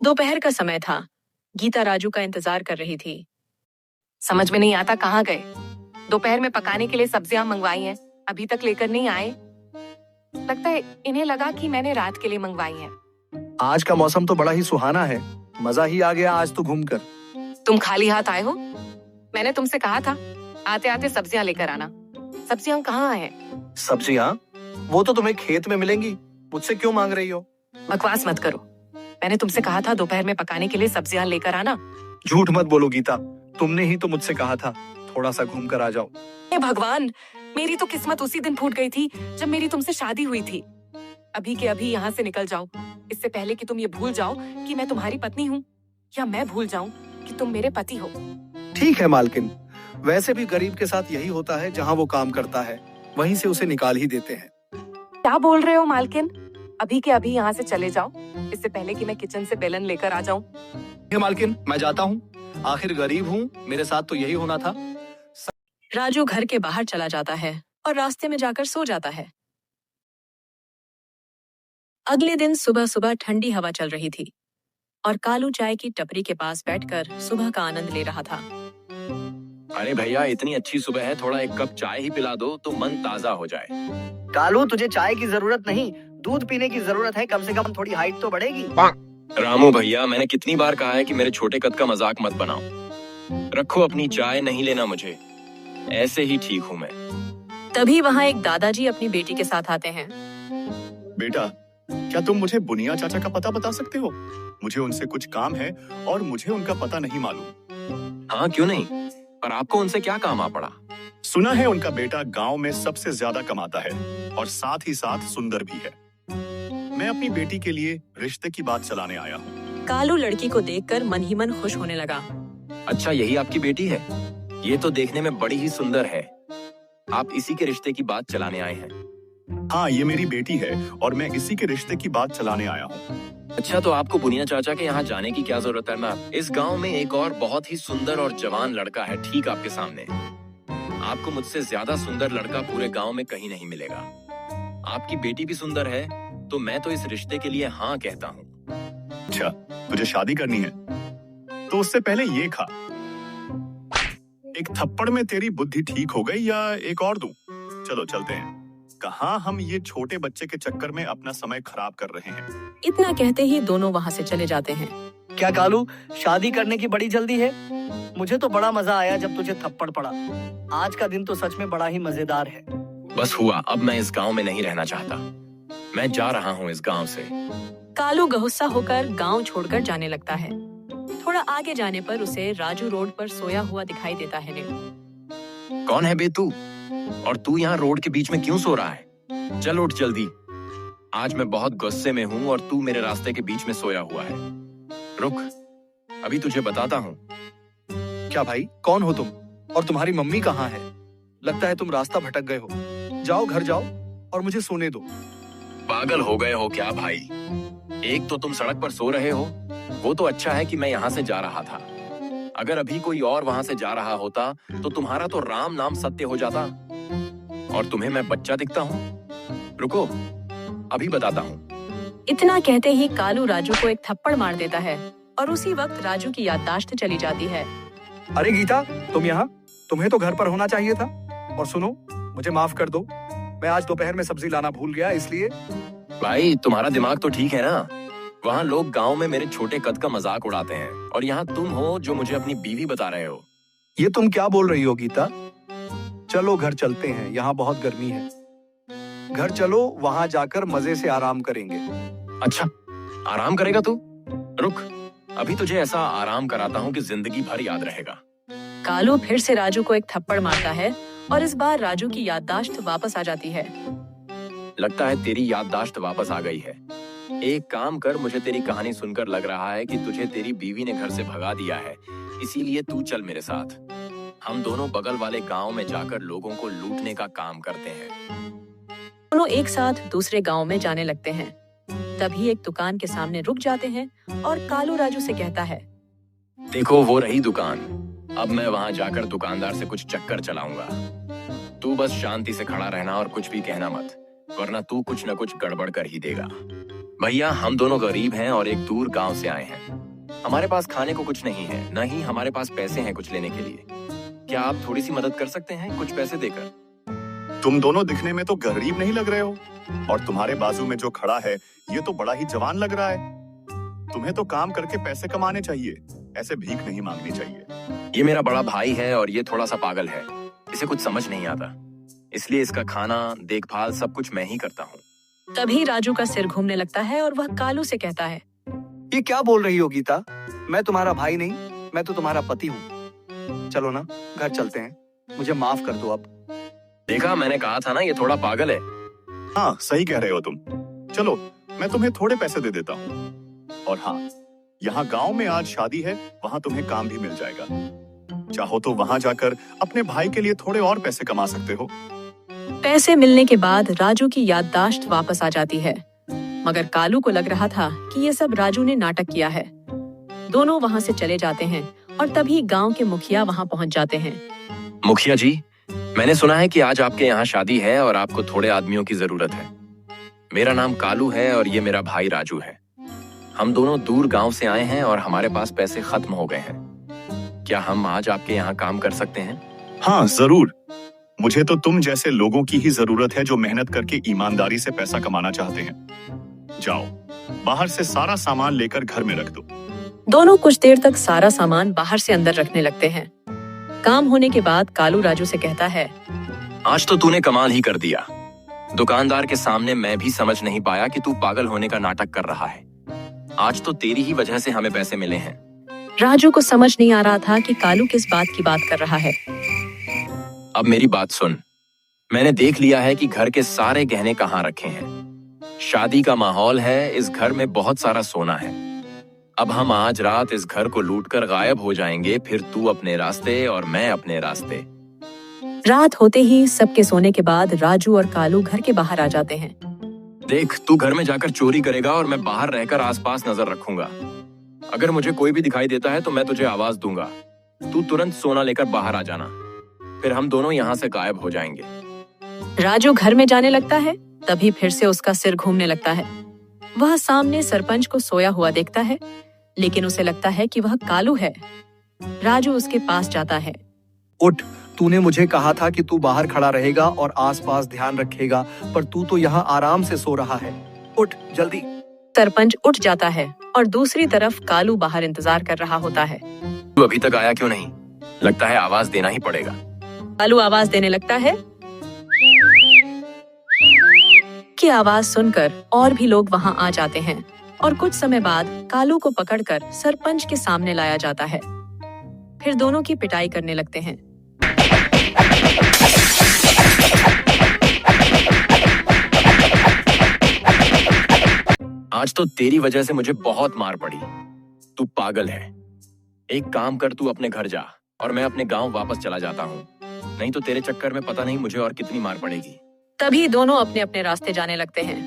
दोपहर का समय था। गीता राजू का इंतजार कर रही थी। समझ में नहीं आता कहाँ गए। दोपहर में पकाने के लिए सब्जियां मंगवाई हैं, अभी तक लेकर नहीं आए। लगता है इन्हें लगा कि मैंने रात के लिए मंगवाई हैं। आज का मौसम तो बड़ा ही सुहाना है, मजा ही आ गया आज तो घूमकर। तुम खाली हाथ आए हो? मैंने तुमसे कहा था आते आते सब्जियां लेकर आना। सब्जियां कहाँ हैं? सब्जियां? वो तो तुम्हें खेत में मिलेंगी, मुझसे क्यों मांग रही हो? बकवास मत करो। मैंने तुमसे कहा था दोपहर में पकाने के लिए सब्जियां लेकर आना। झूठ मत बोलो गीता, तुमने ही तो मुझसे कहा था थोड़ा सा घूम कर आ जाओ। हे भगवान, मेरी तो किस्मत उसी दिन फूट गई थी जब मेरी तुमसे शादी हुई थी। अभी के अभी यहाँ से निकल जाओ, इससे पहले कि तुम ये भूल जाओ कि मैं तुम्हारी पत्नी हूँ, या मैं भूल जाऊं कि तुम मेरे पति हो। ठीक है मालकिन, वैसे भी गरीब के साथ यही होता है, जहाँ वो काम करता है वहीं से उसे निकाल ही देते हैं। क्या बोल रहे हो मालकिन? अभी के अभी यहाँ से चले जाओ, इससे पहले कि मैं किचन से बेलन लेकर आ जाऊं। ये मालकिन, मैं जाता हूँ, आखिर गरीब हूँ, मेरे साथ तो यही होना था। राजू घर के बाहर चला जाता है और रास्ते में जाकर सो जाता है। अगले दिन सुबह सुबह ठंडी हवा चल रही थी और कालू चाय की टपरी के पास बैठकर सुबह का आनंद ले रहा था। अरे भैया, इतनी अच्छी सुबह है, थोड़ा एक कप चाय ही पिला दो तो मन ताजा हो जाए। कालू, तुझे चाय की जरूरत नहीं, दूध पीने की जरूरत है। कम से कम थोड़ी हाइट तो बढ़ेगी। रामू भैया, मैंने कितनी बार कहा है कि मेरे छोटे कद का मजाक मत बनाओ। रखो अपनी चाय, नहीं लेना मुझे, ऐसे ही ठीक हूँ मैं। तभी वहाँ एक दादाजी अपनी बेटी के साथ आते हैं। बेटा, क्या तुम मुझे बुनिया चाचा का पता बता सकते हो? मुझे उनसे कुछ काम है और मुझे उनका पता नहीं मालूम। हाँ, क्यों नहीं, पर आपको उनसे क्या काम आ पड़ा? सुना है उनका बेटा गांव में सबसे ज्यादा कमाता है और साथ ही साथ सुंदर भी है। मैं अपनी बेटी के लिए रिश्ते की बात चलाने आया हूँ। कालू लड़की को देखकर मन ही मन खुश होने लगा। अच्छा, यही आपकी बेटी है? ये तो देखने में बड़ी ही सुंदर है। आप इसी के रिश्ते की बात चलाने आए हैं? हाँ, ये मेरी बेटी है और मैं इसी के रिश्ते की बात चलाने आया हूँ। अच्छा, तो आपको बुनिया चाचा के यहाँ जाने की क्या जरूरत है? मैं इस गांव में एक और बहुत ही सुंदर और जवान लड़का है, ठीक आपके सामने। आपको मुझसे ज्यादा सुंदर लड़का पूरे गांव में कहीं नहीं मिलेगा। आपकी बेटी भी सुंदर है, तो मैं तो इस रिश्ते के लिए हाँ कहता हूँ। अच्छा, तुझे शादी करनी है तो उससे पहले ये खा। एक थप्पड़ में तेरी बुद्धि ठीक हो गई या एक और दूं? चलो चलते हैं। कहाँ हम ये छोटे बच्चे के चक्कर में अपना समय खराब कर रहे हैं। इतना कहते ही दोनों वहाँ से चले जाते हैं। क्या कालू, शादी करने की बड़ी जल्दी है? मुझे तो बड़ा मजा आया जब तुझे थप्पड़ पड़ा। आज का दिन तो सच में बड़ा ही मजेदार है। बस हुआ, अब मैं इस गांव में नहीं रहना चाहता। मैं जा रहा हूँ इस गांव से। कालू गुस्सा होकर गांव छोड़कर जाने लगता है। थोड़ा आगे जाने पर उसे राजू रोड पर सोया हुआ दिखाई देता है। कौन है बे तू? और तू यहाँ रोड के बीच में क्यों सो रहा है? चल उठ जल्दी। आज मैं बहुत गुस्से में हूँ और तू मेरे रास्ते के बीच में सोया हुआ है। रुक, अभी तुझे बताता हूँ। क्या भाई, कौन हो तुम और तुम्हारी मम्मी कहाँ है? लगता है तुम रास्ता भटक गए हो। जाओ घर जाओ और मुझे सोने दो। पागल हो गए हो क्या भाई? एक तो तुम सड़क पर सो रहे हो, वो तो अच्छा है कि मैं यहाँ से जा रहा था। अगर अभी कोई और वहाँ से जा रहा होता तो तुम्हारा तो राम नाम सत्य हो जाता। और तुम्हें मैं बच्चा दिखता हूँ? रुको, अभी बताता हूँ। इतना कहते ही कालू राजू को एक थप्पड़ मार देता है और उसी वक्त राजू की याददाश्त चली जाती है। अरे गीता, तुम यहाँ? तुम्हें तो घर पर होना चाहिए था। और सुनो, मुझे माफ कर दो, मैं आज दोपहर में सब्जी लाना भूल गया, इसलिए। भाई, तुम्हारा दिमाग तो ठीक है ना? वहाँ लोग गांव में मेरे छोटे कद का मजाक उड़ाते हैं और यहाँ तुम हो जो मुझे अपनी बीवी बता रहे हो। ये तुम क्या बोल रही हो गीता? चलो घर चलते हैं, यहाँ बहुत गर्मी है। घर चलो, वहाँ जाकर मजे से आराम करेंगे। अच्छा, आराम करेगा तू? रुक, अभी तुझे ऐसा आराम कराता हूँ कि जिंदगी भर याद रहेगा। कालू फिर से राजू को एक थप्पड़ मारता है और इस बार राजू की याददाश्त वापस आ जाती है। लगता है तेरी याददाश्त वापस आ गई है। एक काम कर, मुझे तेरी कहानी सुनकर लग रहा है कि तुझे तेरी बीवी ने घर से भगा दिया है, इसीलिए तू चल मेरे साथ। हम दोनों बगल वाले गांव में जाकर लोगों को लूटने का काम करते हैं। दोनों एक साथ दूसरे गांव में जाने लगते हैं। तभी एक दुकान के सामने रुक जाते हैं और कालू राजू से कहता है, देखो वो रही दुकान। अब मैं वहां जाकर दुकानदार से कुछ चक्कर चलाऊंगा। तू बस शांति से खड़ा रहना और कुछ भी कहना मत, वरना तू कुछ न कुछ गड़बड़ कर ही देगा। भैया हम दोनों गरीब हैं और एक दूर गांव से आए हैं। हमारे पास खाने को कुछ नहीं है, न ही हमारे पास पैसे हैं कुछ लेने के लिए। क्या आप थोड़ी सी मदद कर सकते हैं कुछ पैसे देकर? तुम दोनों दिखने में तो गरीब नहीं लग रहे हो, और तुम्हारे बाजू में जो खड़ा है ये तो बड़ा ही जवान लग रहा है। तुम्हें तो काम करके पैसे कमाने चाहिए, ऐसे भीख नहीं मांगनी चाहिए। ये मेरा बड़ा भाई है और ये थोड़ा सा पागल है, इसे कुछ समझ नहीं आता, इसलिए इसका खाना देखभाल सब कुछ मैं ही करता हूँ। तभी राजू का सिर घूमने लगता है और वह कालू से कहता है, ये क्या बोल रही हो गीता? मैं तुम्हारा भाई नहीं, मैं तो तुम्हारा पति हूँ। चलो ना, घर चलते हैं। मुझे माफ कर दो अब। देखा, मैंने कहा था ना ये थोड़ा पागल है। हाँ, सही कह रहे हो तुम। चलो, मैं तुम्हें थोड़े पैसे दे देता हूँ। और हाँ, यहाँ गांव में आज शादी है, वहाँ तुम्हें काम भी मिल जाएगा। चाहो तो वहाँ जाकर अपने भाई के लिए थोड़े और पैसे कमा सकते हो। पैसे मिलने के बाद राजू की याददाश्त वापस आ जाती है, मगर कालू को लग रहा था कि ये सब राजू ने नाटक किया है। दोनों वहाँ से चले जाते हैं और तभी गांव के मुखिया वहाँ पहुँच जाते हैं। मुखिया जी, मैंने सुना है कि आज आपके यहाँ शादी है और आपको थोड़े आदमियों की जरूरत है। मेरा नाम कालू है और ये मेरा भाई राजू है। हम दोनों दूर गांव से आए हैं और हमारे पास पैसे खत्म हो गए हैं। क्या हम आज आपके यहाँ काम कर सकते हैं? हाँ, जरूर। मुझे तो तुम जैसे लोगों की ही जरूरत है जो मेहनत करके ईमानदारी से पैसा कमाना चाहते हैं। जाओ, बाहर से सारा सामान लेकर घर में रख दो। दोनों कुछ देर तक सारा सामान बाहर से अंदर रखने लगते हैं। काम होने के बाद कालू राजू से कहता है, आज तो तूने कमाल ही कर दिया। दुकानदार के सामने मैं भी समझ नहीं पाया कि तू पागल होने का नाटक कर रहा है। आज तो तेरी ही वजह से हमें पैसे मिले हैं। राजू को समझ नहीं आ रहा था कि कालू किस बात की बात कर रहा है। अब मेरी बात सुन, मैंने देख लिया है कि घर के सारे गहने कहाँ रखे हैं। शादी का माहौल है, इस घर में बहुत सारा सोना है। अब हम आज रात इस घर को लूटकर गायब हो जाएंगे, फिर तू अपने रास्ते और मैं अपने रास्ते। रात होते ही सबके सोने के बाद राजू और कालू घर के बाहर आ जाते हैं। देख, तू घर में जाकर चोरी करेगा और मैं बाहर रहकर आसपास नजर रखूंगा। अगर मुझे कोई भी दिखाई देता है तो मैं तुझे आवाज दूंगा। तू तुरंत सोना लेकर बाहर आ जाना, फिर हम दोनों यहाँ से गायब हो जाएंगे। राजू घर में जाने लगता है, तभी फिर से उसका सिर घूमने लगता है। वह सामने सरपंच को सोया हुआ देखता है, लेकिन उसे लगता है कि वह कालू है। राजू उसके पास जाता है। उठ, तूने मुझे कहा था कि तू बाहर खड़ा रहेगा और आसपास ध्यान रखेगा, पर तू तो यहाँ आराम से सो रहा है। उठ जल्दी। सरपंच उठ जाता है और दूसरी तरफ कालू बाहर इंतजार कर रहा होता है। तू अभी तक आया क्यों नहीं? लगता है आवाज देना ही पड़ेगा। कालू आवाज देने लगता है कि आवाज सुनकर और भी लोग वहां आ जाते हैं और कुछ समय बाद कालू को पकड़कर सरपंच के सामने लाया जाता है। फिर दोनों की पिटाई करने लगते हैं। आज तो तेरी वजह से मुझे बहुत मार पड़ी। तू पागल है। एक काम कर, तू अपने घर जा और मैं अपने गांव वापस चला जाता हूँ, नहीं तो तेरे चक्कर में पता नहीं मुझे और कितनी मार पड़ेगी। तभी दोनों अपने अपने रास्ते जाने लगते हैं।